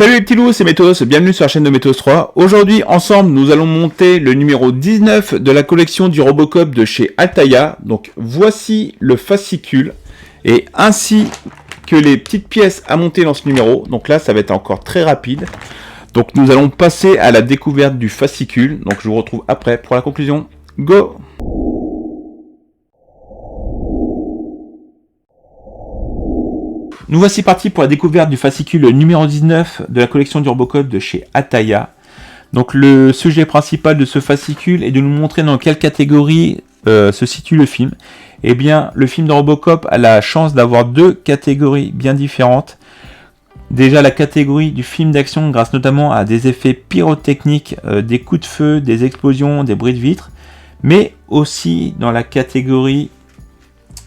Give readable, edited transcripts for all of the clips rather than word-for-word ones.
Salut les petits loups, c'est Métos, bienvenue sur la chaîne de Métos 3. Aujourd'hui, ensemble, nous allons monter le numéro 19 de la collection du Robocop de chez Altaïa. Donc voici le fascicule et ainsi que les petites pièces à monter dans ce numéro. Donc là, ça va être encore très rapide. Donc nous allons passer à la découverte du fascicule. Donc je vous retrouve après pour la conclusion. Go! Nous voici partis pour la découverte du fascicule numéro 19 de la collection du Robocop de chez Altaïa. Donc le sujet principal de ce fascicule est de nous montrer dans quelle catégorie se situe le film. Eh bien, le film de Robocop a la chance d'avoir deux catégories bien différentes. Déjà la catégorie du film d'action grâce notamment à des effets pyrotechniques, des coups de feu, des explosions, des bruits de vitres. Mais aussi dans la catégorie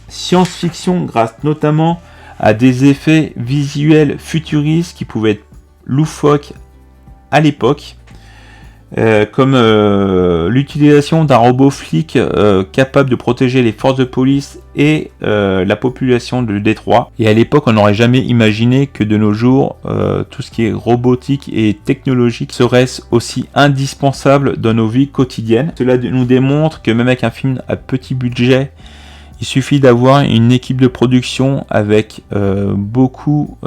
science-fiction grâce notamment à des effets visuels futuristes qui pouvaient être loufoques à l'époque, comme l'utilisation d'un robot flic capable de protéger les forces de police et la population de Détroit. Et à l'époque, on n'aurait jamais imaginé que de nos jours, tout ce qui est robotique et technologique serait aussi indispensable dans nos vies quotidiennes. Cela nous démontre que même avec un film à petit budget, il suffit d'avoir une équipe de production avec beaucoup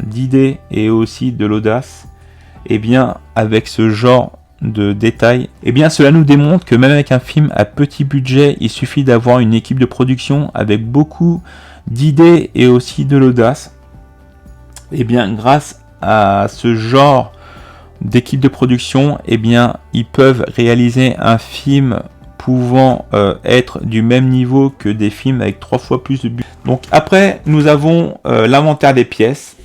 d'idées et aussi de l'audace. Et bien avec ce genre de détails, et bien cela nous démontre que même avec un film à petit budget, il suffit d'avoir une équipe de production avec beaucoup d'idées et aussi de l'audace. Et bien grâce à ce genre d'équipe de production, et bien ils peuvent réaliser un film pouvant être du même niveau que des films avec 3 fois plus de budget. Donc après, nous avons l'inventaire des pièces,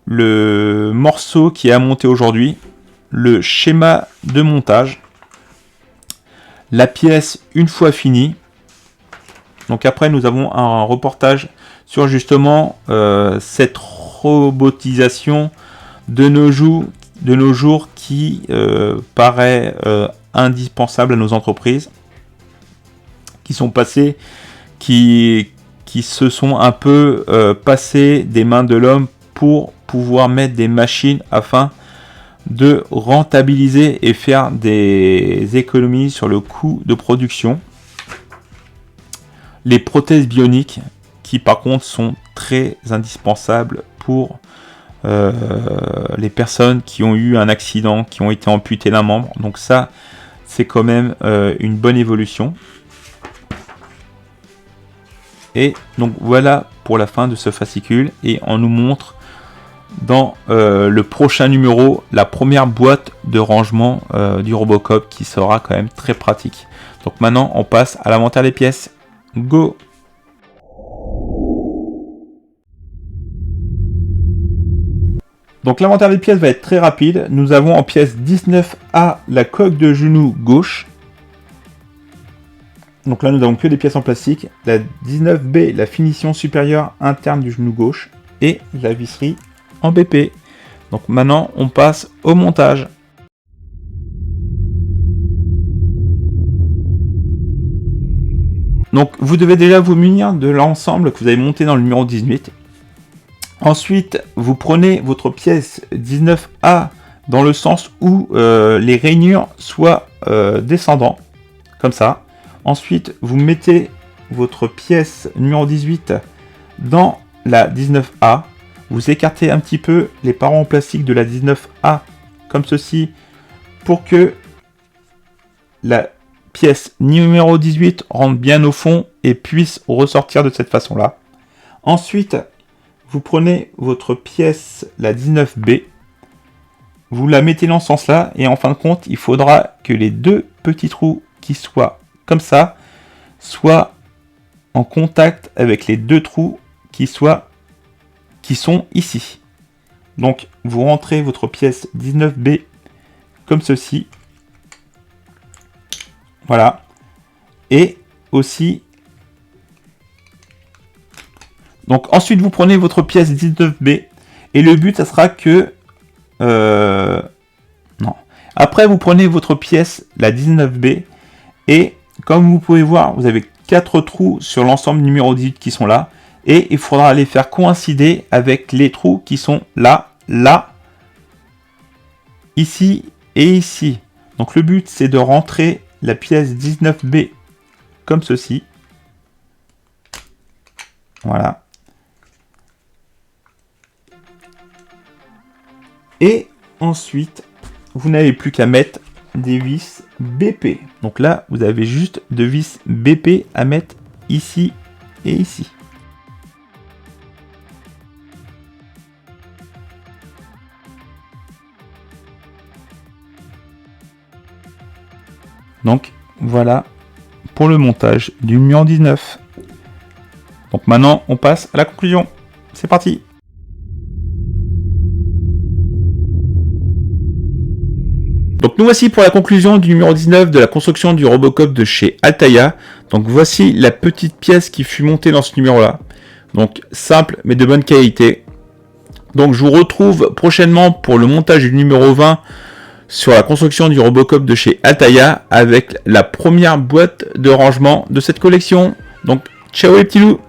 le morceau qui est à monter aujourd'hui, le schéma de montage, la pièce une fois finie. Donc après, nous avons un reportage sur justement cette robotisation de nos jours qui paraît indispensable à nos entreprises, qui sont passés, qui se sont un peu passés des mains de l'homme pour pouvoir mettre des machines afin de rentabiliser et faire des économies sur le coût de production. Les prothèses bioniques qui par contre sont très indispensables pour les personnes qui ont eu un accident, qui ont été amputées d'un membre. Donc ça, c'est quand même une bonne évolution. Et donc voilà pour la fin de ce fascicule. Et on nous montre dans le prochain numéro la première boîte de rangement du Robocop qui sera quand même très pratique. Donc maintenant on passe à l'inventaire des pièces. Go! Donc l'inventaire des pièces va être très rapide. Nous avons en pièce 19A la coque de genou gauche. Donc là nous avons que des pièces en plastique. La 19B la finition supérieure interne du genou gauche. Et la visserie en BP. Donc maintenant on passe au montage. Donc vous devez déjà vous munir de l'ensemble que vous avez monté dans le numéro 18. Ensuite, vous prenez votre pièce 19A dans le sens où les rainures soient descendants, comme ça. Ensuite, vous mettez votre pièce numéro 18 dans la 19A. Vous écartez un petit peu les parois en plastique de la 19A, comme ceci, pour que la pièce numéro 18 rentre bien au fond et puisse ressortir de cette façon-là. Ensuite, vous prenez votre pièce, la 19B, vous la mettez dans ce sens-là, et en fin de compte, il faudra que les deux petits trous qui soient comme ça, soient en contact avec les deux trous qui sont ici. Donc, vous rentrez votre pièce 19B comme ceci. Voilà. Et aussi... Donc ensuite vous prenez votre pièce 19B et le but ça sera que non. Après vous prenez votre pièce la 19B et comme vous pouvez voir vous avez 4 trous sur l'ensemble numéro 18 qui sont là et il faudra les faire coïncider avec les trous qui sont là, là ici et ici. Donc le but c'est de rentrer la pièce 19B comme ceci. Voilà. Et ensuite, vous n'avez plus qu'à mettre des vis BP. Donc là, vous avez juste deux vis BP à mettre ici et ici. Donc voilà pour le montage du numéro 19. Donc maintenant, on passe à la conclusion. C'est parti! Donc nous voici pour la conclusion du numéro 19 de la construction du Robocop de chez Altaïa. Donc voici la petite pièce qui fut montée dans ce numéro-là. Donc simple mais de bonne qualité. Donc je vous retrouve prochainement pour le montage du numéro 20 sur la construction du Robocop de chez Altaïa avec la première boîte de rangement de cette collection. Donc ciao les petits loups!